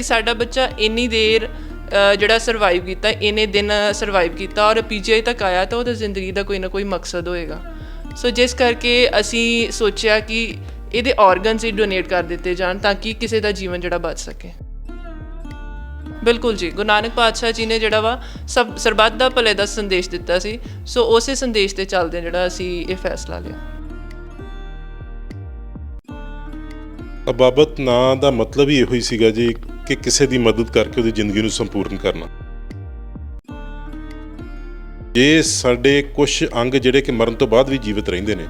कि साडा बच्चा इन्नी देर ਜਿਹੜਾ ਸਰਵਾਈਵ ਕੀਤਾ, ਇੰਨੇ ਦਿਨ ਸਰਵਾਈਵ ਕੀਤਾ ਔਰ ਪੀਜੀਆਈ ਤੱਕ ਆਇਆ ਤਾਂ ਉਹਦਾ ਜ਼ਿੰਦਗੀ ਦਾ ਕੋਈ ਨਾ ਕੋਈ ਮਕਸਦ ਹੋਏਗਾ। ਸੋ ਜਿਸ ਕਰਕੇ ਅਸੀਂ ਸੋਚਿਆ ਕਿ ਇਹਦੇ ਔਰਗਨਸ ਹੀ ਡੋਨੇਟ ਕਰ ਦਿੱਤੇ ਜਾਣ ਤਾਂ ਕਿ ਕਿਸੇ ਦਾ ਜੀਵਨ ਜਿਹੜਾ ਬਚ ਸਕੇ। ਬਿਲਕੁਲ ਜੀ, ਗੁਰੂ ਨਾਨਕ ਪਾਤਸ਼ਾਹ ਜੀ ਨੇ ਜਿਹੜਾ ਵਾ ਸਰਬੱਤ ਦਾ ਭਲੇ ਦਾ ਸੰਦੇਸ਼ ਦਿੱਤਾ ਸੀ। ਸੋ ਉਸੇ ਸੰਦੇਸ਼ ਤੇ ਚੱਲਦੇ ਜਿਹੜਾ ਅਸੀਂ ਇਹ ਫੈਸਲਾ ਲਿਆ। ਅਬਾਬਤ ਨਾਂ ਦਾ ਮਤਲਬ ਹੀ ਇਹੋ ਹੀ ਸੀਗਾ ਜੀ ਕਿ ਕਿਸੇ ਦੀ ਮਦਦ ਕਰਕੇ ਉਹਦੀ ਜ਼ਿੰਦਗੀ ਨੂੰ ਸੰਪੂਰਨ ਕਰਨਾ। ਇਹ ਸਾਡੇ ਕੁਝ ਅੰਗ ਜਿਹੜੇ ਕਿ ਮਰਨ ਤੋਂ ਬਾਅਦ ਵੀ ਜੀਵਤ ਰਹਿੰਦੇ ਨੇ,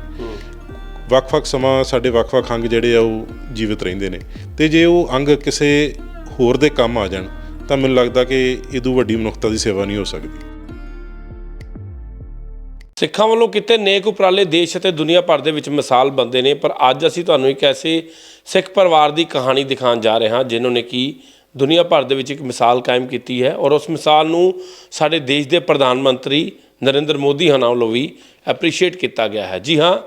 ਵੱਖ-ਵੱਖ ਸਮਾਂ ਸਾਡੇ ਵੱਖ-ਵੱਖ ਅੰਗ ਜਿਹੜੇ ਆ ਉਹ ਜੀਵਤ ਰਹਿੰਦੇ ਨੇ, ਅਤੇ ਜੇ ਉਹ ਅੰਗ ਕਿਸੇ ਹੋਰ ਦੇ ਕੰਮ ਆ ਜਾਣ ਤਾਂ ਮੈਨੂੰ ਲੱਗਦਾ ਕਿ ਇਦੋਂ ਵੱਡੀ ਮਨੁੱਖਤਾ ਦੀ ਸੇਵਾ ਨਹੀਂ ਹੋ ਸਕਦੀ। ਸਿੱਖਾਂ ਵੱਲੋਂ ਕੀਤੇ ਨੇਕ ਉਪਰਾਲੇ ਦੇਸ਼ ਅਤੇ ਦੁਨੀਆ ਭਰ ਦੇ ਵਿੱਚ ਮਿਸਾਲ ਬਣਦੇ ਨੇ, ਪਰ ਅੱਜ ਅਸੀਂ ਤੁਹਾਨੂੰ ਇੱਕ ਐਸੇ ਸਿੱਖ ਪਰਿਵਾਰ ਦੀ ਕਹਾਣੀ ਦਿਖਾਉਣ ਜਾ ਰਹੇ ਹਾਂ ਜਿਨ੍ਹਾਂ ਨੇ ਕਿ ਦੁਨੀਆ ਭਰ ਦੇ ਵਿੱਚ ਇੱਕ ਮਿਸਾਲ ਕਾਇਮ ਕੀਤੀ ਹੈ ਔਰ ਉਸ ਮਿਸਾਲ ਨੂੰ ਸਾਡੇ ਦੇਸ਼ ਦੇ ਪ੍ਰਧਾਨ ਮੰਤਰੀ ਨਰਿੰਦਰ ਮੋਦੀ ਹੋਣਾ ਵੱਲੋਂ ਵੀ ਐਪਰੀਸ਼ੀਏਟ ਕੀਤਾ ਗਿਆ ਹੈ। ਜੀ ਹਾਂ,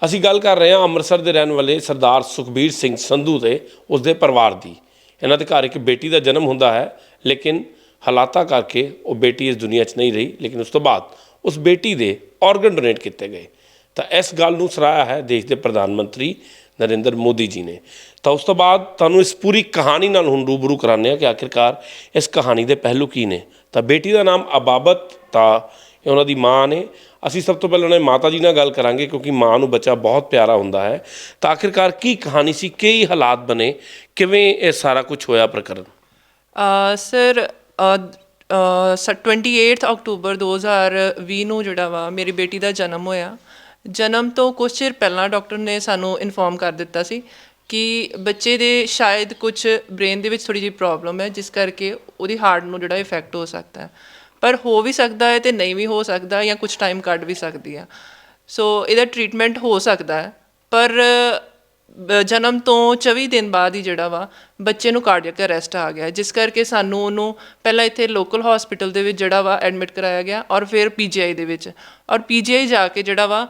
ਅਸੀਂ ਗੱਲ ਕਰ ਰਹੇ ਹਾਂ ਅੰਮ੍ਰਿਤਸਰ ਦੇ ਰਹਿਣ ਵਾਲੇ ਸਰਦਾਰ ਸੁਖਬੀਰ ਸਿੰਘ ਸੰਧੂ ਤੇ ਉਸਦੇ ਪਰਿਵਾਰ ਦੀ। ਇਹਨਾਂ ਦੇ ਘਰ ਇੱਕ ਬੇਟੀ ਦਾ ਜਨਮ ਹੁੰਦਾ ਹੈ, ਲੇਕਿਨ ਹਾਲਾਤਾਂ ਕਰਕੇ ਉਹ ਬੇਟੀ ਇਸ ਦੁਨੀਆ 'ਚ ਨਹੀਂ ਰਹੀ, ਲੇਕਿਨ ਉਸ ਤੋਂ ਬਾਅਦ ਉਸ ਬੇਟੀ ਦੇ ਔਰਗਨ ਡੋਨੇਟ ਕੀਤੇ ਗਏ। ਤਾਂ ਇਸ ਗੱਲ ਨੂੰ ਸਰਾਹਿਆ ਹੈ ਦੇਸ਼ ਦੇ ਪ੍ਰਧਾਨ ਮੰਤਰੀ ਨਰਿੰਦਰ ਮੋਦੀ ਜੀ ਨੇ। ਤਾਂ ਉਸ ਤੋਂ ਬਾਅਦ ਤੁਹਾਨੂੰ ਇਸ ਪੂਰੀ ਕਹਾਣੀ ਨਾਲ ਹੁਣ ਰੂਬਰੂ ਕਰਾਉਂਦੇ ਹਾਂ ਕਿ ਆਖਿਰਕਾਰ ਇਸ ਕਹਾਣੀ ਦੇ ਪਹਿਲੂ ਕੀ ਨੇ। ਤਾਂ ਬੇਟੀ ਦਾ ਨਾਮ ਅਬਾਬਤ, ਤਾਂ ਇਹ ਉਹਨਾਂ ਦੀ ਮਾਂ ਨੇ। ਅਸੀਂ ਸਭ ਤੋਂ ਪਹਿਲਾਂ ਉਹਨਾਂ ਦੀ ਮਾਤਾ ਜੀ ਨਾਲ ਗੱਲ ਕਰਾਂਗੇ ਕਿਉਂਕਿ ਮਾਂ ਨੂੰ ਬੱਚਾ ਬਹੁਤ ਪਿਆਰਾ ਹੁੰਦਾ ਹੈ। ਤਾਂ ਆਖਿਰਕਾਰ ਕੀ ਕਹਾਣੀ ਸੀ, ਕੀ ਹਾਲਾਤ ਬਣੇ, ਕਿਵੇਂ ਇਹ ਸਾਰਾ ਕੁਝ ਹੋਇਆ ਪ੍ਰਕਰਨ? ਸਰ 28 ਅਕਤੂਬਰ 2020 ਨੂੰ ਜਿਹੜਾ ਵਾ ਮੇਰੀ ਬੇਟੀ ਦਾ ਜਨਮ ਹੋਇਆ। ਜਨਮ ਤੋਂ ਕੁਛ ਚਿਰ ਪਹਿਲਾਂ ਡਾਕਟਰ ਨੇ ਸਾਨੂੰ ਇਨਫੋਰਮ ਕਰ ਦਿੱਤਾ ਸੀ ਕਿ ਬੱਚੇ ਦੇ ਸ਼ਾਇਦ ਕੁਛ ਬ੍ਰੇਨ ਦੇ ਵਿੱਚ ਥੋੜ੍ਹੀ ਜਿਹੀ ਪ੍ਰੋਬਲਮ ਹੈ, ਜਿਸ ਕਰਕੇ ਉਹਦੀ ਹਾਰਟ ਨੂੰ ਜਿਹੜਾ ਇਫੈਕਟ ਹੋ ਸਕਦਾ ਹੈ। ਪਰ ਹੋ ਵੀ ਸਕਦਾ ਹੈ ਅਤੇ ਨਹੀਂ ਵੀ ਹੋ ਸਕਦਾ, ਜਾਂ ਕੁਛ ਟਾਈਮ ਕੱਢ ਵੀ ਸਕਦੀ ਆ। ਸੋ ਇਹਦਾ ਟਰੀਟਮੈਂਟ ਹੋ ਸਕਦਾ ਹੈ, ਪਰ ਜਨਮ ਤੋਂ 24 ਦਿਨ ਬਾਅਦ ਹੀ ਜਿਹੜਾ ਵਾ ਬੱਚੇ ਨੂੰ ਕਾਰਡੀਅਕ ਅਰੈਸਟ ਆ ਗਿਆ, ਜਿਸ ਕਰਕੇ ਸਾਨੂੰ ਉਹਨੂੰ ਪਹਿਲਾਂ ਇੱਥੇ ਲੋਕਲ ਹੌਸਪੀਟਲ ਦੇ ਵਿੱਚ ਜਿਹੜਾ ਵਾ ਐਡਮਿਟ ਕਰਾਇਆ ਗਿਆ ਔਰ ਫਿਰ ਪੀਜੀਆਈ ਦੇ ਵਿੱਚ। ਔਰ ਪੀਜੀਆਈ ਜਾ ਕੇ ਜਿਹੜਾ ਵਾ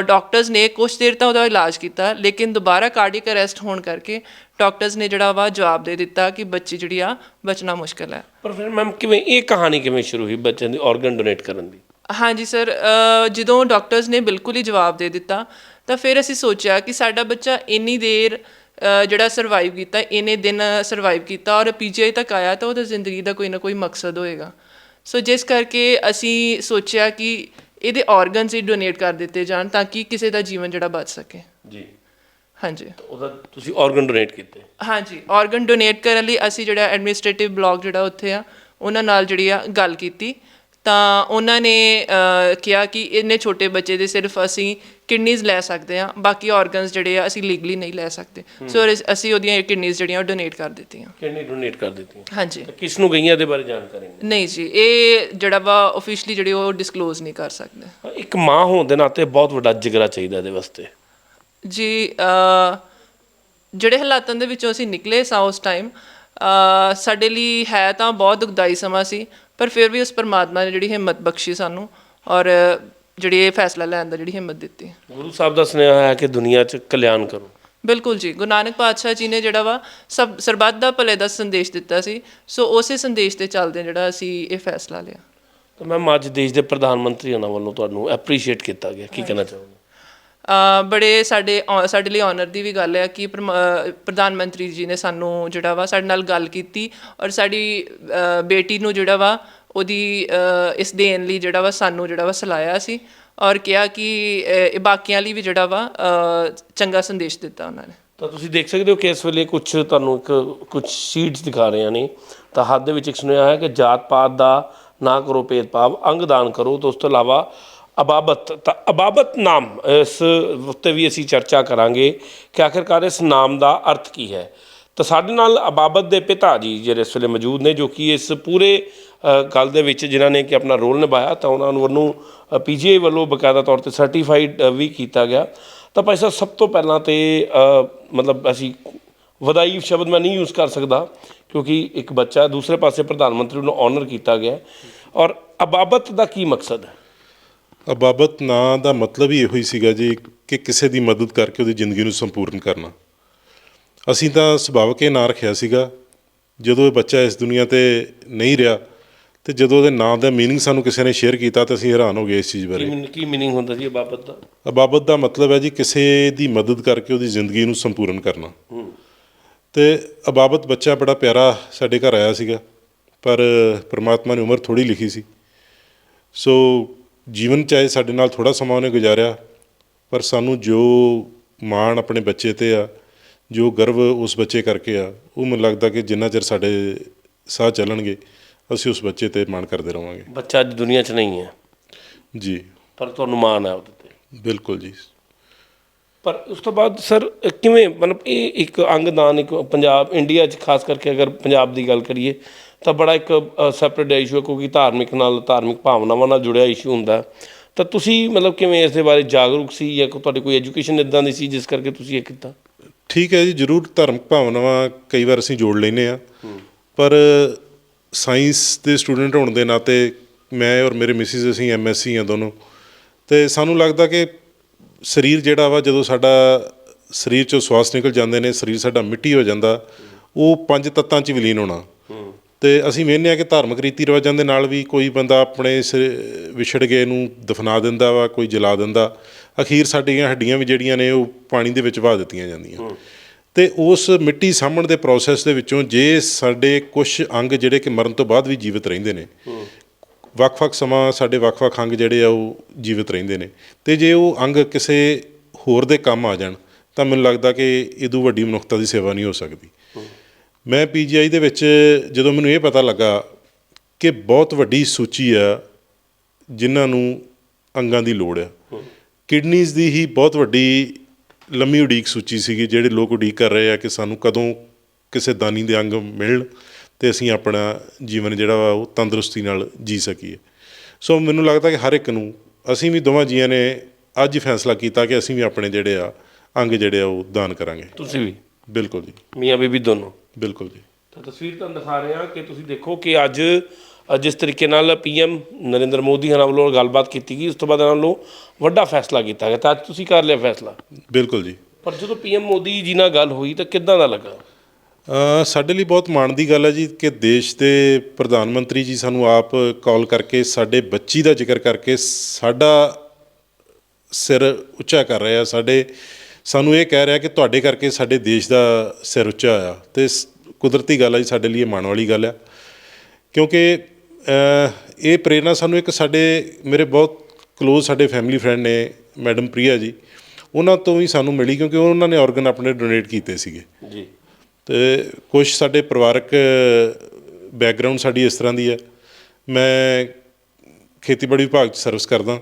ਡਾਕਟਰਸ ਨੇ ਕੁਛ ਦੇਰ ਤਾਂ ਉਹਦਾ ਇਲਾਜ ਕੀਤਾ, ਲੇਕਿਨ ਦੁਬਾਰਾ ਕਾਰਡੀਅਕ ਅਰੈਸਟ ਹੋਣ ਕਰਕੇ ਡਾਕਟਰਸ ਨੇ ਜਿਹੜਾ ਵਾ ਜਵਾਬ ਦੇ ਦਿੱਤਾ ਕਿ ਬੱਚੀ ਜਿਹੜੀ ਆ ਬਚਣਾ ਮੁਸ਼ਕਿਲ ਹੈ। ਪਰ ਫਿਰ ਮੈਮ ਕਿਵੇਂ ਇਹ ਕਹਾਣੀ ਕਿਵੇਂ ਸ਼ੁਰੂ ਹੋਈ ਬੱਚਿਆਂ ਦੀ ਔਰਗਨ ਡੋਨੇਟ ਕਰਨ ਦੀ? ਹਾਂਜੀ ਸਰ, ਜਦੋਂ ਡਾਕਟਰਸ ਨੇ ਬਿਲਕੁਲ ਹੀ ਜਵਾਬ ਦੇ ਦਿੱਤਾ ਤਾਂ ਫਿਰ ਅਸੀਂ ਸੋਚਿਆ ਕਿ ਸਾਡਾ ਬੱਚਾ ਇੰਨੀ ਦੇਰ ਜਿਹੜਾ ਸਰਵਾਈਵ ਕੀਤਾ, ਇੰਨੇ ਦਿਨ ਸਰਵਾਈਵ ਕੀਤਾ ਔਰ ਪੀਜੀਆਈ ਤੱਕ ਆਇਆ ਤਾਂ ਉਹਦਾ ਜ਼ਿੰਦਗੀ ਦਾ ਕੋਈ ਨਾ ਕੋਈ ਮਕਸਦ ਹੋਏਗਾ। ਸੋ ਜਿਸ ਕਰਕੇ ਅਸੀਂ ਸੋਚਿਆ ਕਿ ਇਹਦੇ ਔਰਗਨਸ ਹੀ ਡੋਨੇਟ ਕਰ ਦਿੱਤੇ ਜਾਣ ਤਾਂ ਕਿ ਕਿਸੇ ਦਾ ਜੀਵਨ ਜਿਹੜਾ ਬਚ ਸਕੇ। ਜੀ ਹਾਂਜੀ, ਉਹਦਾ ਤੁਸੀਂ ਔਰਗਨ ਡੋਨੇਟ ਕੀਤੇ? ਹਾਂਜੀ, ਔਰਗਨ ਡੋਨੇਟ ਕਰਨ ਲਈ ਅਸੀਂ ਜਿਹੜਾ ਐਡਮਿਨਿਸਟ੍ਰੇਟਿਵ ਬਲਾਕ ਜਿਹੜਾ ਉੱਥੇ ਆ ਉਹਨਾਂ ਨਾਲ ਜਿਹੜੀ ਆ ਗੱਲ ਕੀਤੀ, ਤਾਂ ਉਹਨਾਂ ਨੇ ਕਿਹਾ ਕਿ ਇੰਨੇ ਛੋਟੇ ਬੱਚੇ ਦੇ ਸਿਰਫ ਅਸੀਂ ਕਿਡਨੀਜ਼ ਲੈ ਸਕਦੇ ਹਾਂ, ਬਾਕੀ ਔਰਗਨਸ ਜਿਹੜੇ ਆ ਅਸੀਂ ਲੀਗਲੀ ਨਹੀਂ ਲੈ ਸਕਦੇ। ਸੋ ਅਸੀਂ ਉਹਦੀਆਂ ਕਿਡਨੀਜ਼ ਜਿਹੜੀਆਂ ਉਹ ਡੋਨੇਟ ਕਰ ਦਿੱਤੀਆਂ। ਕਿਡਨੀ ਡੋਨੇਟ ਕਰ ਦਿੱਤੀਆਂ? ਹਾਂਜੀ। ਕਿਸ ਨੂੰ ਗਈਆਂ ਇਹਦੇ ਬਾਰੇ ਜਾਣਕਾਰੀ ਨਹੀਂ ਜੀ, ਇਹ ਜਿਹੜਾ ਵਾ ਓਫੀਸ਼ਲੀ ਜਿਹੜੇ ਉਹ ਡਿਸਕਲੋਜ਼ ਨਹੀਂ ਕਰ ਸਕਦੇ। ਇੱਕ ਮਾਂ ਹੋਣ ਦੇ ਨਾਤੇ ਬਹੁਤ ਵੱਡਾ ਜਿਗਰਾ ਚਾਹੀਦਾ ਇਹਦੇ ਵਾਸਤੇ ਜੀ। ਜਿਹੜੇ ਹਾਲਾਤਾਂ ਦੇ ਵਿੱਚੋਂ ਅਸੀਂ ਨਿਕਲੇ ਸਾਂ ਉਸ ਟਾਈਮ, ਸਾਡੇ ਲਈ ਹੈ ਤਾਂ ਬਹੁਤ ਦੁਖਦਾਈ ਸਮਾਂ ਸੀ, ਪਰ ਫਿਰ ਵੀ ਉਸ ਪਰਮਾਤਮਾ ਨੇ ਜਿਹੜੀ ਹਿੰਮਤ ਬਖਸ਼ੀ ਸਾਨੂੰ ਔਰ ਜਿਹੜੀ ਇਹ ਫੈਸਲਾ ਲੈਣ ਦਾ ਜਿਹੜੀ ਹਿੰਮਤ ਦਿੱਤੀ। ਗੁਰੂ ਸਾਹਿਬ ਦਾ ਸੁਨੇਹਾ ਹੈ ਕਿ ਦੁਨੀਆ 'ਚ ਕਲਿਆਣ ਕਰੋ। ਬਿਲਕੁਲ ਜੀ, ਗੁਰੂ ਨਾਨਕ ਪਾਤਸ਼ਾਹ ਜੀ ਨੇ ਜਿਹੜਾ ਵਾ ਸਰਬੱਤ ਦਾ ਭਲੇ ਦਾ ਸੰਦੇਸ਼ ਦਿੱਤਾ ਸੀ। ਸੋ ਉਸੇ ਸੰਦੇਸ਼ ਤੇ ਚੱਲਦੇ ਜਿਹੜਾ ਅਸੀਂ ਇਹ ਫੈਸਲਾ ਲਿਆ। ਤਾਂ ਮੈਮ ਅੱਜ ਦੇਸ਼ ਦੇ ਪ੍ਰਧਾਨ ਮੰਤਰੀ ਉਹਨਾਂ ਵੱਲੋਂ ਤੁਹਾਨੂੰ ਐਪਰੀਸ਼ੀਏਟ ਕੀਤਾ ਗਿਆ, ਕੀ ਕਹਿਣਾ ਚਾਹੋਗੇ? ਬੜੇ ਸਾਡੇ ਲਈ ਔਨਰ ਦੀ ਵੀ ਗੱਲ ਹੈ ਕਿ ਪ੍ਰਧਾਨ ਮੰਤਰੀ ਜੀ ਨੇ ਸਾਨੂੰ ਜਿਹੜਾ ਵਾ ਸਾਡੇ ਨਾਲ ਗੱਲ ਕੀਤੀ ਔਰ ਸਾਡੀ ਬੇਟੀ ਨੂੰ ਜਿਹੜਾ ਵਾ ਉਹਦੀ ਇਸ ਦੇਣ ਲਈ ਜਿਹੜਾ ਵਾ ਸਾਨੂੰ ਜਿਹੜਾ ਵਾ ਸਲਾਹਿਆ ਸੀ ਔਰ ਕਿਹਾ ਕਿ ਬਾਕੀਆਂ ਲਈ ਵੀ ਜਿਹੜਾ ਵਾ ਚੰਗਾ ਸੰਦੇਸ਼ ਦਿੱਤਾ ਉਹਨਾਂ ਨੇ। ਤਾਂ ਤੁਸੀਂ ਦੇਖ ਸਕਦੇ ਹੋ ਕਿ ਇਸ ਵੇਲੇ ਤੁਹਾਨੂੰ ਕੁਝ ਸ਼ੀਟਸ ਦਿਖਾ ਰਹੀਆਂ ਨੇ, ਤਾਂ ਹੱਥ ਦੇ ਵਿੱਚ ਇੱਕ ਸੁਣਿਆ ਹੈ ਕਿ ਜਾਤ ਪਾਤ ਦਾ ਨਾ ਕਰੋ ਭੇਦਭਾਵ, ਅੰਗ ਦਾਨ ਕਰੋ। ਤਾਂ ਉਸ ਤੋਂ ਇਲਾਵਾ ਅਬਾਬਤ, ਤਾਂ ਅਬਾਬਤ ਨਾਮ, ਇਸ ਉੱਤੇ ਵੀ ਅਸੀਂ ਚਰਚਾ ਕਰਾਂਗੇ ਕਿ ਆਖਿਰਕਾਰ ਇਸ ਨਾਮ ਦਾ ਅਰਥ ਕੀ ਹੈ। ਤਾਂ ਸਾਡੇ ਨਾਲ ਅਬਾਬਤ ਦੇ ਪਿਤਾ ਜੀ ਜਿਹੜੇ ਇਸ ਵੇਲੇ ਮੌਜੂਦ ਨੇ, ਜੋ ਕਿ ਇਸ ਪੂਰੇ ਗੱਲ ਦੇ ਵਿੱਚ ਜਿਨ੍ਹਾਂ ਨੇ ਕਿ ਆਪਣਾ ਰੋਲ ਨਿਭਾਇਆ, ਤਾਂ ਉਹਨਾਂ ਨੂੰ ਪੀਜੀਆਈ ਵੱਲੋਂ ਬਕਾਇਦਾ ਤੌਰ 'ਤੇ ਸਰਟੀਫਾਈਡ ਵੀ ਕੀਤਾ ਗਿਆ। ਤਾਂ ਭਾਈ ਸਾਹਿਬ, ਸਭ ਤੋਂ ਪਹਿਲਾਂ ਤਾਂ ਮਤਲਬ ਅਸੀਂ ਵਧਾਈ ਸ਼ਬਦ ਮੈਂ ਨਹੀਂ ਯੂਜ਼ ਕਰ ਸਕਦਾ ਕਿਉਂਕਿ ਇੱਕ ਬੱਚਾ, ਦੂਸਰੇ ਪਾਸੇ ਪ੍ਰਧਾਨ ਮੰਤਰੀ ਨੂੰ ਔਨਰ ਕੀਤਾ ਗਿਆ। ਔਰ ਅਬਾਬਤ ਦਾ ਕੀ ਮਕਸਦ ਹੈ? ਅਬਾਬਤ ਨਾਂ ਦਾ ਮਤਲਬ ਹੀ ਇਹੋ ਹੀ ਸੀਗਾ ਜੀ ਕਿ ਕਿਸੇ ਦੀ ਮਦਦ ਕਰਕੇ ਉਹਦੀ ਜ਼ਿੰਦਗੀ ਨੂੰ ਸੰਪੂਰਨ ਕਰਨਾ। ਅਸੀਂ ਤਾਂ ਸੁਭਾਵਕ ਇਹ ਨਾਂ ਰੱਖਿਆ ਸੀਗਾ ਜਦੋਂ ਇਹ ਬੱਚਾ ਇਸ ਦੁਨੀਆ ਤੇ ਨਹੀਂ ਰਿਹਾ ਤੇ ਜਦੋਂ ਉਹਦੇ ਨਾਂ ਦਾ ਮੀਨਿੰਗ ਸਾਨੂੰ ਕਿਸੇ ਨੇ ਸ਼ੇਅਰ ਕੀਤਾ ਤਾਂ ਅਸੀਂ ਹੈਰਾਨ ਹੋ ਗਏ ਇਸ ਚੀਜ਼ ਬਾਰੇ। ਕੀ ਮੀਨਿੰਗ ਹੁੰਦਾ ਜੀ ਅਬਾਬਤ ਦਾ? ਅਬਾਬਤ ਦਾ ਮਤਲਬ ਹੈ ਜੀ ਕਿਸੇ ਦੀ ਮਦਦ ਕਰਕੇ ਉਹਦੀ ਜ਼ਿੰਦਗੀ ਨੂੰ ਸੰਪੂਰਨ ਕਰਨਾ। ਤੇ ਅਬਾਬਤ ਬੱਚਾ ਬੜਾ ਪਿਆਰਾ ਸਾਡੇ ਘਰ ਆਇਆ ਸੀਗਾ, ਪਰ ਪ੍ਰਮਾਤਮਾ ਨੇ ਉਮਰ ਥੋੜ੍ਹੀ ਲਿਖੀ ਸੀ। ਸੋ ਜੀਵਨ ਚਾਹੇ ਸਾਡੇ ਨਾਲ ਥੋੜ੍ਹਾ ਸਮਾਂ ਉਹਨੇ ਗੁਜ਼ਾਰਿਆ, ਪਰ ਸਾਨੂੰ ਜੋ ਮਾਣ ਆਪਣੇ ਬੱਚੇ 'ਤੇ ਆ, ਜੋ ਗਰਵ ਉਸ ਬੱਚੇ ਕਰਕੇ ਆ, ਉਹ ਮੈਨੂੰ ਲੱਗਦਾ ਕਿ ਜਿੰਨਾ ਚਿਰ ਸਾਡੇ ਸਾਹ ਚੱਲਣਗੇ ਅਸੀਂ ਉਸ ਬੱਚੇ 'ਤੇ ਮਾਣ ਕਰਦੇ ਰਹਾਂਗੇ। ਬੱਚਾ ਅੱਜ ਦੁਨੀਆ 'ਚ ਨਹੀਂ ਹੈ ਜੀ, ਪਰ ਤੁਹਾਨੂੰ ਮਾਣ ਹੈ ਉਹਦੇ 'ਤੇ। ਬਿਲਕੁਲ ਜੀ। ਪਰ ਉਸ ਤੋਂ ਬਾਅਦ ਸਰ ਕਿਵੇਂ, ਮਤਲਬ ਇਹ ਇੱਕ ਅੰਗਦਾਨ, ਇੱਕ ਪੰਜਾਬ ਇੰਡੀਆ 'ਚ ਖਾਸ ਕਰਕੇ ਅਗਰ ਪੰਜਾਬ ਦੀ ਗੱਲ ਕਰੀਏ ਤਾਂ ਬੜਾ ਇੱਕ ਸੈਪਰੇਟ ਇਸ਼ੂ ਹੈ, ਕਿਉਂਕਿ ਧਾਰਮਿਕ ਭਾਵਨਾਵਾਂ ਨਾਲ ਜੁੜਿਆ ਇਸ਼ੂ ਹੁੰਦਾ। ਤਾਂ ਤੁਸੀਂ ਮਤਲਬ ਕਿਵੇਂ ਇਸ ਦੇ ਬਾਰੇ ਜਾਗਰੂਕ ਸੀ, ਜਾਂ ਤੁਹਾਡੀ ਕੋਈ ਐਜੂਕੇਸ਼ਨ ਇੱਦਾਂ ਦੀ ਸੀ ਜਿਸ ਕਰਕੇ ਤੁਸੀਂ ਇਹ ਕੀਤਾ? ਠੀਕ ਹੈ ਜੀ, ਜ਼ਰੂਰ ਧਾਰਮਿਕ ਭਾਵਨਾਵਾਂ ਕਈ ਵਾਰ ਅਸੀਂ ਜੋੜ ਲੈਂਦੇ ਹਾਂ, ਪਰ ਸਾਇੰਸ ਦੇ ਸਟੂਡੈਂਟ ਹੋਣ ਦੇ ਨਾਤੇ ਮੈਂ ਔਰ ਮੇਰੇ ਮਿਸਿਸ ਅਸੀਂ MSc ਹਾਂ ਦੋਨੋਂ, ਅਤੇ ਸਾਨੂੰ ਲੱਗਦਾ ਕਿ ਸਰੀਰ ਜਿਹੜਾ ਵਾ, ਜਦੋਂ ਸਾਡਾ ਸਰੀਰ 'ਚੋਂ ਸਵਾਸ ਨਿਕਲ ਜਾਂਦੇ ਨੇ, ਸਰੀਰ ਸਾਡਾ ਮਿੱਟੀ ਹੋ ਜਾਂਦਾ, ਉਹ 5 ਤੱਤਾਂ 'ਚ ਵਿਲੀਨ ਹੋਣਾ। ਅਤੇ ਅਸੀਂ ਵੇਖਦੇ ਹਾਂ ਕਿ ਧਾਰਮਿਕ ਰੀਤੀ ਰਿਵਾਜਾਂ ਦੇ ਨਾਲ ਵੀ ਕੋਈ ਬੰਦਾ ਆਪਣੇ ਵਿਛੜ ਗਏ ਨੂੰ ਦਫਨਾ ਦਿੰਦਾ ਵਾ, ਕੋਈ ਜਲਾ ਦਿੰਦਾ, ਅਖੀਰ ਸਾਡੀਆਂ ਹੱਡੀਆਂ ਵੀ ਜਿਹੜੀਆਂ ਨੇ ਉਹ ਪਾਣੀ ਦੇ ਵਿੱਚ ਵਹਾ ਦਿੱਤੀਆਂ ਜਾਂਦੀਆਂ। ਅਤੇ ਉਸ ਮਿੱਟੀ ਸਾਂਭਣ ਦੇ ਪ੍ਰੋਸੈਸ ਦੇ ਵਿੱਚੋਂ ਜੇ ਸਾਡੇ ਕੁਛ ਅੰਗ ਜਿਹੜੇ ਕਿ ਮਰਨ ਤੋਂ ਬਾਅਦ ਵੀ ਜੀਵਤ ਰਹਿੰਦੇ ਨੇ, ਵੱਖ-ਵੱਖ ਸਮਾਂ ਸਾਡੇ ਵੱਖ-ਵੱਖ ਅੰਗ ਜਿਹੜੇ ਆ ਉਹ ਜੀਵਤ ਰਹਿੰਦੇ ਨੇ, ਅਤੇ ਜੇ ਉਹ ਅੰਗ ਕਿਸੇ ਹੋਰ ਦੇ ਕੰਮ ਆ ਜਾਣ ਤਾਂ ਮੈਨੂੰ ਲੱਗਦਾ ਕਿ ਇਹਦੋਂ ਵੱਡੀ ਮਨੁੱਖਤਾ ਦੀ ਸੇਵਾ ਨਹੀਂ ਹੋ ਸਕਦੀ। ਮੈਂ PGI ਦੇ ਵਿੱਚ ਜਦੋਂ ਮੈਨੂੰ ਇਹ ਪਤਾ ਲੱਗਾ ਕਿ ਬਹੁਤ ਵੱਡੀ ਸੂਚੀ ਆ ਜਿਨ੍ਹਾਂ ਨੂੰ ਅੰਗਾਂ ਦੀ ਲੋੜ ਆ, ਕਿਡਨੀਜ਼ ਦੀ ਹੀ ਬਹੁਤ ਵੱਡੀ ਲੰਮੀ ਉਡੀਕ ਸੂਚੀ ਸੀਗੀ, ਜਿਹੜੇ ਲੋਕ ਉਡੀਕ ਕਰ ਰਹੇ ਆ ਕਿ ਸਾਨੂੰ ਕਦੋਂ ਕਿਸੇ ਦਾਨੀ ਦੇ ਅੰਗ ਮਿਲਣ ਅਤੇ ਅਸੀਂ ਆਪਣਾ ਜੀਵਨ ਜਿਹੜਾ ਵਾ ਉਹ ਤੰਦਰੁਸਤੀ ਨਾਲ ਜੀ ਸਕੀਏ। ਸੋ ਮੈਨੂੰ ਲੱਗਦਾ ਕਿ ਹਰ ਇੱਕ ਨੂੰ, ਅਸੀਂ ਵੀ ਦੋਵਾਂ ਜੀਆਂ ਨੇ ਅੱਜ ਹੀ ਫੈਸਲਾ ਕੀਤਾ ਕਿ ਅਸੀਂ ਵੀ ਆਪਣੇ ਜਿਹੜੇ ਆ ਅੰਗ ਜਿਹੜੇ ਆ ਉਹ ਦਾਨ ਕਰਾਂਗੇ। ਤੁਸੀਂ ਵੀ? ਬਿਲਕੁਲ ਜੀ, ਮੀਆਂ ਬੀਬੀ ਦੋਨੋਂ? ਬਿਲਕੁਲ ਜੀ। ਤਾਂ ਤਸਵੀਰ ਤੁਹਾਨੂੰ ਦਿਖਾ ਰਹੇ ਹਾਂ ਕਿ ਤੁਸੀਂ ਦੇਖੋ ਕਿ ਅੱਜ ਜਿਸ ਤਰੀਕੇ ਨਾਲ PM ਨਰਿੰਦਰ ਮੋਦੀ ਹੋਰਾਂ ਵੱਲੋਂ ਗੱਲਬਾਤ ਕੀਤੀ ਗਈ, ਉਸ ਤੋਂ ਬਾਅਦ ਇਹਨਾਂ ਵੱਲੋਂ ਵੱਡਾ ਫੈਸਲਾ ਕੀਤਾ ਗਿਆ, ਤਾਂ ਅੱਜ ਤੁਸੀਂ ਕਰ ਲਿਆ ਫੈਸਲਾ? ਬਿਲਕੁਲ ਜੀ। ਪਰ ਜਦੋਂ PM ਮੋਦੀ ਜੀ ਨਾਲ ਗੱਲ ਹੋਈ ਤਾਂ ਕਿੱਦਾਂ ਦਾ ਲੱਗਾ? ਸਾਡੇ ਲਈ ਬਹੁਤ ਮਾਣ ਦੀ ਗੱਲ ਹੈ ਜੀ ਕਿ ਦੇਸ਼ ਦੇ ਪ੍ਰਧਾਨ ਮੰਤਰੀ ਜੀ ਸਾਨੂੰ ਆਪ ਕਾਲ ਕਰਕੇ ਸਾਡੇ ਬੱਚੀ ਦਾ ਜ਼ਿਕਰ ਕਰਕੇ ਸਾਡਾ ਸਿਰ ਉੱਚਾ ਕਰ ਰਹੇ ਆ, ਸਾਨੂੰ ਇਹ ਕਹਿ ਰਿਹਾ ਕਿ ਤੁਹਾਡੇ ਕਰਕੇ ਸਾਡੇ ਦੇਸ਼ ਦਾ ਸਿਰ ਉੱਚਾ ਹੋਇਆ, ਅਤੇ ਕੁਦਰਤੀ ਗੱਲ ਹੈ ਜੀ, ਸਾਡੇ ਲਈ ਇਹ ਮਾਣ ਵਾਲੀ ਗੱਲ ਆ, ਕਿਉਂਕਿ ਇਹ ਪ੍ਰੇਰਨਾ ਸਾਨੂੰ ਇੱਕ ਮੇਰੇ ਬਹੁਤ ਕਲੋਜ਼ ਸਾਡੇ ਫੈਮਿਲੀ ਫਰੈਂਡ ਨੇ ਮੈਡਮ ਪ੍ਰਿਆ ਜੀ, ਉਹਨਾਂ ਤੋਂ ਵੀ ਸਾਨੂੰ ਮਿਲੀ, ਕਿਉਂਕਿ ਉਹਨਾਂ ਨੇ ਔਰਗਨ ਆਪਣੇ ਡੋਨੇਟ ਕੀਤੇ ਸੀਗੇ ਜੀ। ਅਤੇ ਕੁਛ ਸਾਡੇ ਪਰਿਵਾਰਕ ਬੈਕਗਰਾਊਂਡ ਸਾਡੀ ਇਸ ਤਰ੍ਹਾਂ ਦੀ ਹੈ, ਮੈਂ ਖੇਤੀਬਾੜੀ ਵਿਭਾਗ 'ਚ ਸਰਵਿਸ ਕਰਦਾ,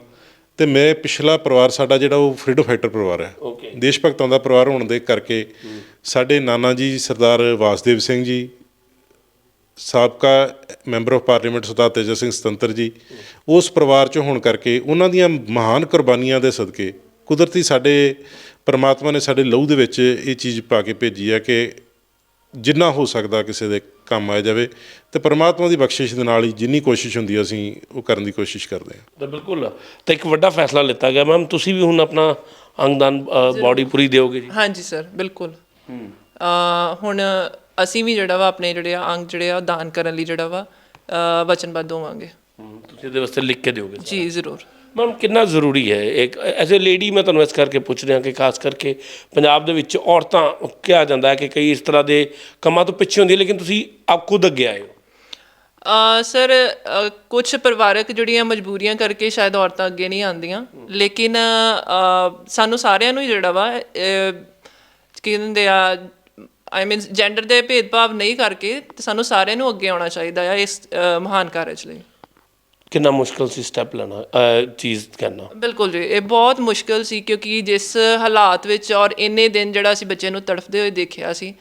ਅਤੇ ਮੈਂ ਪਿਛਲਾ ਪਰਿਵਾਰ ਸਾਡਾ ਜਿਹੜਾ ਉਹ ਫਰੀਡਮ ਫਾਈਟਰ ਪਰਿਵਾਰ ਹੈ, ਦੇਸ਼ ਭਗਤਾਂ ਦਾ ਪਰਿਵਾਰ ਹੋਣ ਦੇ ਕਰਕੇ ਸਾਡੇ ਨਾਨਾ ਜੀ ਸਰਦਾਰ ਵਾਸਦੇਵ ਸਿੰਘ ਜੀ, ਸਾਬਕਾ ਮੈਂਬਰ ਆਫ ਪਾਰਲੀਮੈਂਟ ਸਰਦਾਰ ਤੇਜਾ ਸਿੰਘ ਸੁਤੰਤਰ ਜੀ, ਉਸ ਪਰਿਵਾਰ 'ਚੋਂ ਹੋਣ ਕਰਕੇ ਉਹਨਾਂ ਦੀਆਂ ਮਹਾਨ ਕੁਰਬਾਨੀਆਂ ਦੇ ਸਦਕੇ ਕੁਦਰਤੀ ਸਾਡੇ ਪਰਮਾਤਮਾ ਨੇ ਸਾਡੇ ਲਹੂ ਦੇ ਵਿੱਚ ਇਹ ਚੀਜ਼ ਪਾ ਕੇ ਭੇਜੀ ਹੈ ਕਿ ਜਿੰਨਾ ਹੋ ਸਕਦਾ ਕਿਸੇ ਦੇ ਕੰਮ ਆ ਜਾਵੇ, ਅਤੇ ਪਰਮਾਤਮਾ ਦੀ ਬਖਸ਼ਿਸ਼ ਦੇ ਨਾਲ ਹੀ ਜਿੰਨੀ ਕੋਸ਼ਿਸ਼ ਹੁੰਦੀ ਹੈ ਅਸੀਂ ਉਹ ਕਰਨ ਦੀ ਕੋਸ਼ਿਸ਼ ਕਰਦੇ ਹਾਂ। ਤਾਂ ਬਿਲਕੁਲ, ਤਾਂ ਇੱਕ ਵੱਡਾ ਫੈਸਲਾ ਲਿੱਤਾ ਗਿਆ। ਮੈਮ ਤੁਸੀਂ ਵੀ ਹੁਣ ਆਪਣਾ ਅੰਗਦਾਨ ਬਾਡੀ ਪੂਰੀ ਦਿਓਗੇ ਜੀ? ਹਾਂਜੀ ਸਰ, ਬਿਲਕੁਲ। ਹੁਣ ਅਸੀਂ ਵੀ ਜਿਹੜਾ ਵਾ ਆਪਣੇ ਜਿਹੜੇ ਆ ਅੰਗ ਜਿਹੜੇ ਆ ਦਾਨ ਕਰਨ ਲਈ ਜਿਹੜਾ ਵਾ ਵਚਨਬੱਧ ਹੋਵਾਂਗੇ। ਤੁਸੀਂ ਇਹਦੇ ਵਾਸਤੇ ਲਿਖ ਕੇ ਦਿਓਗੇ? ਜੀ ਜ਼ਰੂਰ। ਮੈਮ ਕਿੰਨਾ ਜ਼ਰੂਰੀ ਹੈ ਇੱਕ ਐਜ਼ ਏ ਲੇਡੀ, ਮੈਂ ਤੁਹਾਨੂੰ ਇਸ ਕਰਕੇ ਪੁੱਛ ਰਿਹਾ ਕਿ ਖਾਸ ਕਰਕੇ ਪੰਜਾਬ ਦੇ ਵਿੱਚ ਔਰਤਾਂ ਕਿਹਾ ਜਾਂਦਾ ਹੈ ਕਿ ਕਈ ਇਸ ਤਰ੍ਹਾਂ ਦੇ ਕੰਮਾਂ ਤੋਂ ਪਿੱਛੇ ਹੁੰਦੀਆਂ, ਲੇਕਿਨ ਤੁਸੀਂ ਆਪ ਖੁਦ ਅੱਗੇ ਆਏ ਹੋ। ਸਰ ਕੁਝ ਪਰਿਵਾਰਕ ਜਿਹੜੀਆਂ ਮਜਬੂਰੀਆਂ ਕਰਕੇ ਸ਼ਾਇਦ ਔਰਤਾਂ ਅੱਗੇ ਨਹੀਂ ਆਉਂਦੀਆਂ, ਲੇਕਿਨ ਸਾਨੂੰ ਸਾਰਿਆਂ ਨੂੰ ਹੀ ਜਿਹੜਾ ਵਾ ਕੀ ਕਹਿੰਦੇ ਆ ਜੈਂਡਰ ਦੇ ਭੇਦਭਾਵ ਨਹੀਂ ਕਰਕੇ ਸਾਨੂੰ ਸਾਰਿਆਂ ਨੂੰ ਅੱਗੇ ਆਉਣਾ ਚਾਹੀਦਾ ਆ ਇਸ ਮਹਾਨ ਕਾਰਜ ਲਈ। ਕਿੰਨਾ ਮੁਸ਼ਕਿਲ ਸੀ ਸਟੈਪ ਲੈਣਾ, ਚੀਜ਼ ਕਰਨਾ? ਬਿਲਕੁਲ ਜੀ, ਇਹ ਬਹੁਤ ਮੁਸ਼ਕਿਲ ਸੀ, ਕਿਉਂਕਿ ਜਿਸ ਹਾਲਾਤ ਵਿੱਚ ਔਰ ਇੰਨੇ ਦਿਨ ਜਿਹੜਾ ਅਸੀਂ ਬੱਚੇ ਨੂੰ ਤੜਫਦੇ ਹੋਏ ਦੇਖਿਆ ਸੀ,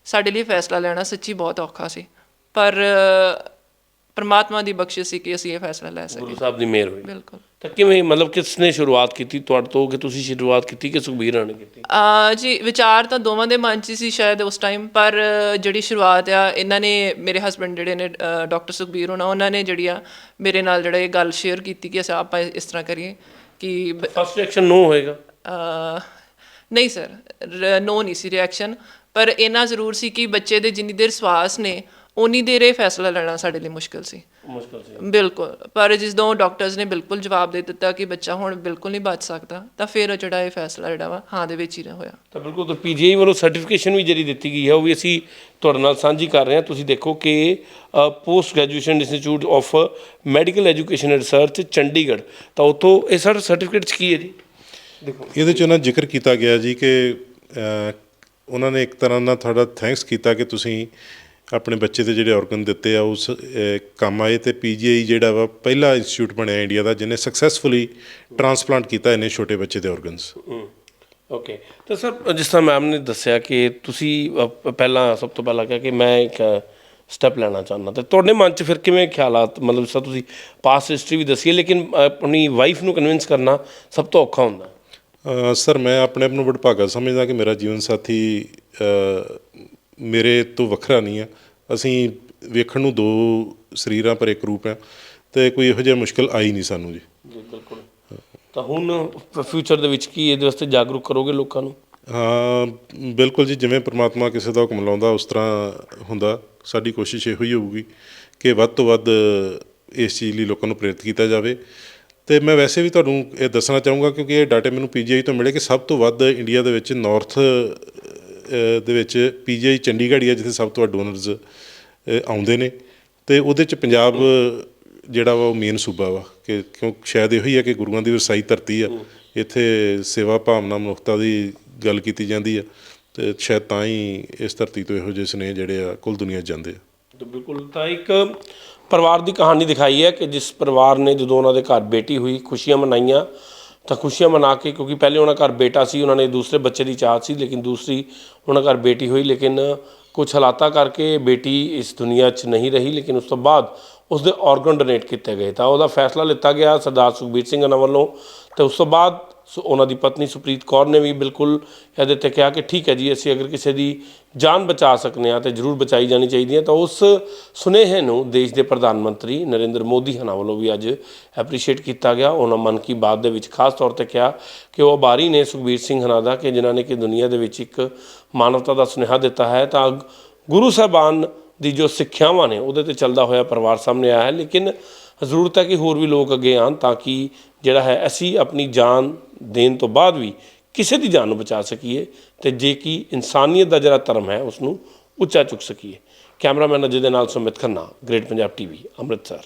ਸਾਡੇ ਲਈ ਫੈਸਲਾ ਲੈਣਾ ਸੱਚੀ ਬਹੁਤ ਔਖਾ ਸੀ, ਪਰ ਪਰਮਾਤਮਾ ਦੀ ਬਖਸ਼ਿਸ਼ ਸੀ ਕਿ ਅਸੀਂ ਇਹ ਫੈਸਲਾ ਲੈ ਸਕੇ। ਗੁਰੂ ਸਾਹਿਬ ਦੀ ਮਿਹਰ ਹੋਈ। ਬਿਲਕੁਲ। ਤਾਂ ਕਿਵੇਂ, ਮਤਲਬ ਕਿਸ ਨੇ ਸ਼ੁਰੂਆਤ ਕੀਤੀ ਤੁਹਾਡੇ ਤੋਂ, ਕਿ ਤੁਸੀਂ ਸ਼ੁਰੂਆਤ ਕੀਤੀ ਕਿ ਸੁਖਬੀਰ ਨੇ ਕੀਤੀ? ਜੀ ਵਿਚਾਰ ਤਾਂ ਦੋਵਾਂ ਦੇ ਮਨ 'ਚ ਸੀ ਸ਼ਾਇਦ ਉਸ ਟਾਈਮ, ਪਰ ਜਿਹੜੀ ਸ਼ੁਰੂਆਤ ਆ ਇਹਨਾਂ ਨੇ, ਮੇਰੇ ਹਸਬੈਂਡ ਜਿਹੜੇ ਨੇ ਡਾਕਟਰ ਸੁਖਬੀਰ ਹੋਣਾ, ਉਹਨਾਂ ਨੇ ਜਿਹੜੀ ਆ ਮੇਰੇ ਨਾਲ ਜਿਹੜਾ ਇਹ ਗੱਲ ਸ਼ੇਅਰ ਕੀਤੀ ਕਿ ਅਸੀਂ ਆਪਾਂ ਇਸ ਤਰ੍ਹਾਂ ਕਰੀਏ ਕਿ ਫਸਟ ਰਿਐਕਸ਼ਨ ਨੋ ਹੋਏਗਾ? ਨਹੀਂ ਸਰ, ਨੋ ਨਹੀਂ ਸੀ ਰਿਐਕਸ਼ਨ, ਪਰ ਇੰਨਾ ਜ਼ਰੂਰ ਸੀ ਕਿ ਬੱਚੇ ਦੇ ਜਿੰਨੀ ਦੇਰ ਸਵਾਸ ਨੇ ਉਨੀ ਦੇਰ ਇਹ ਫੈਸਲਾ ਲੈਣਾ ਸਾਡੇ ਲਈ ਮੁਸ਼ਕਿਲ ਸੀ। ਬਿਲਕੁਲ, ਪਰ ਜਦੋਂ ਡਾਕਟਰਸ ਨੇ ਬਿਲਕੁਲ ਜਵਾਬ ਦੇ ਦਿੱਤਾ ਕਿ ਬੱਚਾ ਹੁਣ ਬਿਲਕੁਲ ਨਹੀਂ ਬਚ ਸਕਦਾ, ਤਾਂ ਫਿਰ ਜਿਹੜਾ ਇਹ ਫੈਸਲਾ ਜਿਹੜਾ ਵਾ ਹਾਂ ਦੇ ਵਿੱਚ ਹੀ ਹੋਇਆ। ਤਾਂ ਬਿਲਕੁਲ, ਤਾਂ ਪੀਜੀਆਈ ਵੱਲੋਂ ਸਰਟੀਫਿਕੇਸ਼ਨ ਵੀ ਜਿਹੜੀ ਦਿੱਤੀ ਗਈ ਹੈ ਉਹ ਵੀ ਅਸੀਂ ਤੁਹਾਡੇ ਨਾਲ ਸਾਂਝੀ ਕਰ ਰਹੇ ਹਾਂ। ਤੁਸੀਂ ਦੇਖੋ ਕਿ post graduation institute of medical education and research Chandigarh, ਤਾਂ ਉੱਥੋਂ ਇਹ ਸਰ ਸਰਟੀਫਿਕੇਟ 'ਚ ਕੀ ਹੈ ਜੀ? ਦੇਖੋ ਇਹਦੇ 'ਚ ਉਹਨਾਂ ਜ਼ਿਕਰ ਕੀਤਾ ਗਿਆ ਜੀ ਕਿ ਉਹਨਾਂ ਨੇ ਇੱਕ ਤਰ੍ਹਾਂ ਨਾਲ ਤੁਹਾਡਾ ਥੈਂਕਸ ਕੀਤਾ ਕਿ ਤੁਸੀਂ ਆਪਣੇ ਬੱਚੇ ਦੇ ਜਿਹੜੇ ਔਰਗਨ ਦਿੱਤੇ ਆ ਉਸ ਕੰਮ ਆਏ, ਅਤੇ ਪੀਜੀਆਈ ਜਿਹੜਾ ਵਾ ਪਹਿਲਾ ਇੰਸਟੀਚਿਊਟ ਬਣਿਆ ਇੰਡੀਆ ਦਾ ਜਿਹਨੇ ਸਕਸੈਸਫੁਲੀ ਟਰਾਂਸਪਲਾਂਟ ਕੀਤਾ ਇੰਨੇ ਛੋਟੇ ਬੱਚੇ ਦੇ ਔਰਗਨਸ। ਓਕੇ, ਤਾਂ ਸਰ ਜਿਸ ਤਰ੍ਹਾਂ ਮੈਮ ਨੇ ਦੱਸਿਆ ਕਿ ਤੁਸੀਂ ਪਹਿਲਾਂ ਸਭ ਤੋਂ ਪਹਿਲਾਂ ਕਿਹਾ ਕਿ ਮੈਂ ਇੱਕ ਸਟੈਪ ਲੈਣਾ ਚਾਹੁੰਦਾ, ਤਾਂ ਤੁਹਾਡੇ ਮਨ 'ਚ ਫਿਰ ਕਿਵੇਂ ਖਿਆਲਾਤ, ਮਤਲਬ ਸਰ ਤੁਸੀਂ ਪਾਸਟ ਹਿਸਟਰੀ ਵੀ ਦੱਸੀ ਹੈ, ਲੇਕਿਨ ਆਪਣੀ ਵਾਈਫ ਨੂੰ ਕਨਵਿੰਸ ਕਰਨਾ ਸਭ ਤੋਂ ਔਖਾ ਹੁੰਦਾ? ਸਰ ਮੈਂ ਆਪਣੇ ਆਪ ਨੂੰ ਵਡਭਾਗਾ ਸਮਝਦਾ ਕਿ ਮੇਰਾ ਜੀਵਨ ਸਾਥੀ ਮੇਰੇ ਤੋਂ ਵੱਖਰਾ ਨਹੀਂ ਆ। ਅਸੀਂ ਵੇਖਣ ਨੂੰ ਦੋ ਸਰੀਰਾਂ ਪਰ ਇੱਕ ਰੂਪ ਆ, ਅਤੇ ਕੋਈ ਇਹੋ ਜਿਹਾ ਮੁਸ਼ਕਿਲ ਆਈ ਨਹੀਂ ਸਾਨੂੰ ਜੀ। ਜੀ ਬਿਲਕੁਲ। ਤਾਂ ਹੁਣ ਫਿਊਚਰ ਦੇ ਵਿੱਚ ਕੀ ਇਹਦੇ ਵਾਸਤੇ ਜਾਗਰੂਕ ਕਰੋਗੇ ਲੋਕਾਂ ਨੂੰ? ਹਾਂ ਬਿਲਕੁਲ ਜੀ, ਜਿਵੇਂ ਪ੍ਰਮਾਤਮਾ ਕਿਸੇ ਦਾ ਹੁਕਮ ਲਾਉਂਦਾ ਉਸ ਤਰ੍ਹਾਂ ਹੁੰਦਾ। ਸਾਡੀ ਕੋਸ਼ਿਸ਼ ਇਹੋ ਹੀ ਹੋਊਗੀ ਕਿ ਵੱਧ ਤੋਂ ਵੱਧ ਇਸ ਚੀਜ਼ ਲਈ ਲੋਕਾਂ ਨੂੰ ਪ੍ਰੇਰਿਤ ਕੀਤਾ ਜਾਵੇ। ਅਤੇ ਮੈਂ ਵੈਸੇ ਵੀ ਤੁਹਾਨੂੰ ਇਹ ਦੱਸਣਾ ਚਾਹੂੰਗਾ, ਕਿਉਂਕਿ ਇਹ ਡਾਟਾ ਮੈਨੂੰ ਪੀਜੀਆਈ ਤੋਂ ਮਿਲੇ, ਕਿ ਸਭ ਤੋਂ ਵੱਧ ਇੰਡੀਆ ਦੇ ਵਿੱਚ ਨਾਰਥ ਦੇ ਵਿੱਚ ਪੀਜੀਆਈ ਚੰਡੀਗੜ੍ਹ ਹੀ ਆ ਜਿੱਥੇ ਸਭ ਤੋਂ ਵੱਧ ਡੋਨਰਸ ਆਉਂਦੇ ਨੇ, ਅਤੇ ਉਹਦੇ 'ਚ ਪੰਜਾਬ ਜਿਹੜਾ ਵਾ ਉਹ ਮੇਨ ਸੂਬਾ ਵਾ, ਕਿ ਕਿਉਂ ਸ਼ਾਇਦ ਇਹੋ ਹੀ ਹੈ ਕਿ ਗੁਰੂਆਂ ਦੀ ਵਰਸਾਈ ਧਰਤੀ ਆ, ਇੱਥੇ ਸੇਵਾ ਭਾਵਨਾ ਮਨੁੱਖਤਾ ਦੀ ਗੱਲ ਕੀਤੀ ਜਾਂਦੀ ਆ, ਅਤੇ ਸ਼ਾਇਦ ਤਾਂ ਹੀ ਇਸ ਧਰਤੀ ਤੋਂ ਇਹੋ ਜਿਹੇ ਸੁਨੇਹੇ ਜਿਹੜੇ ਆ ਕੁੱਲ ਦੁਨੀਆ 'ਚ ਜਾਂਦੇ ਆ। ਤਾਂ ਬਿਲਕੁਲ, ਤਾਂ ਇੱਕ ਪਰਿਵਾਰ ਦੀ ਕਹਾਣੀ ਦਿਖਾਈ ਹੈ ਕਿ ਜਿਸ ਪਰਿਵਾਰ ਨੇ ਜਦੋਂ ਉਹਨਾਂ ਦੇ ਘਰ ਬੇਟੀ ਹੋਈ ਖੁਸ਼ੀਆਂ ਮਨਾਈਆਂ, ਤਾਂ ਖੁਸ਼ੀਆਂ ਮਨਾ ਕੇ, ਕਿਉਂਕਿ ਪਹਿਲੇ ਉਹਨਾਂ ਘਰ ਬੇਟਾ ਸੀ, ਉਹਨਾਂ ਨੇ ਦੂਸਰੇ ਬੱਚੇ ਦੀ ਚਾਹਤ ਸੀ, ਲੇਕਿਨ ਦੂਸਰੀ ਉਹਨਾਂ ਘਰ ਬੇਟੀ ਹੋਈ, ਲੇਕਿਨ ਕੁਛ ਹਾਲਾਤਾਂ ਕਰਕੇ ਬੇਟੀ ਇਸ ਦੁਨੀਆ 'ਚ ਨਹੀਂ ਰਹੀ, ਲੇਕਿਨ ਉਸ ਤੋਂ ਬਾਅਦ ਉਸਦੇ ਔਰਗਨ ਡੋਨੇਟ ਕੀਤੇ ਗਏ। ਤਾਂ ਉਹਦਾ ਫੈਸਲਾ ਲਿੱਤਾ ਗਿਆ ਸਰਦਾਰ ਸੁਖਬੀਰ ਸਿੰਘ ਉਹਨਾਂ ਵੱਲੋਂ, ਅਤੇ ਉਸ ਤੋਂ ਬਾਅਦ ਉਹਨਾਂ ਦੀ ਪਤਨੀ ਸੁਪ੍ਰੀਤ ਕੌਰ ਨੇ ਵੀ ਬਿਲਕੁਲ ਇਹਦੇ 'ਤੇ ਕਿਹਾ ਕਿ ਠੀਕ ਹੈ ਜੀ, ਅਸੀਂ ਅਗਰ ਕਿਸੇ ਦੀ ਜਾਨ ਬਚਾ ਸਕਦੇ ਹਾਂ ਤਾਂ ਜ਼ਰੂਰ ਬਚਾਈ ਜਾਣੀ ਚਾਹੀਦੀ ਹੈ। ਤਾਂ ਉਸ ਸੁਨੇਹੇ ਨੂੰ ਦੇਸ਼ ਦੇ ਪ੍ਰਧਾਨ ਮੰਤਰੀ ਨਰਿੰਦਰ ਮੋਦੀ ਹੋਣਾ ਵੱਲੋਂ ਵੀ ਅੱਜ ਐਪਰੀਸ਼ੀਏਟ ਕੀਤਾ ਗਿਆ। ਉਹਨਾਂ ਮਨ ਕੀ ਬਾਤ ਦੇ ਵਿੱਚ ਖਾਸ ਤੌਰ 'ਤੇ ਕਿਹਾ ਕਿ ਉਹ ਆਭਾਰੀ ਨੇ ਸੁਖਬੀਰ ਸਿੰਘ ਹੋਣਾ ਦਾ, ਕਿ ਜਿਨ੍ਹਾਂ ਨੇ ਕਿ ਦੁਨੀਆ ਦੇ ਵਿੱਚ ਇੱਕ ਮਾਨਵਤਾ ਦਾ ਸੁਨੇਹਾ ਦਿੱਤਾ ਹੈ। ਤਾਂ ਗੁਰੂ ਸਾਹਿਬਾਨ ਦੀ ਜੋ ਸਿੱਖਿਆਵਾਂ ਨੇ ਉਹਦੇ 'ਤੇ ਚੱਲਦਾ ਹੋਇਆ ਪਰਿਵਾਰ ਸਾਹਮਣੇ ਆਇਆ ਹੈ, ਲੇਕਿਨ ਜ਼ਰੂਰਤ ਹੈ ਕਿ ਹੋਰ ਵੀ ਲੋਕ ਅੱਗੇ ਆਉਣ, ਤਾਂ ਕਿ ਜਿਹੜਾ ਹੈ ਅਸੀਂ ਆਪਣੀ ਜਾਨ ਦੇਣ ਤੋਂ ਬਾਅਦ ਵੀ ਕਿਸੇ ਦੀ ਜਾਨ ਨੂੰ ਬਚਾ ਸਕੀਏ, ਅਤੇ ਜੇ ਕਿ ਇਨਸਾਨੀਅਤ ਦਾ ਜਿਹੜਾ ਧਰਮ ਹੈ ਉਸ ਨੂੰ ਉੱਚਾ ਚੁੱਕ ਸਕੀਏ। ਕੈਮਰਾਮੈਨ ਅਜੇ ਦੇ ਨਾਲ ਸੁਮਿਤ ਖੰਨਾ, ਗ੍ਰੇਟ ਪੰਜਾਬ TV, ਅੰਮ੍ਰਿਤਸਰ।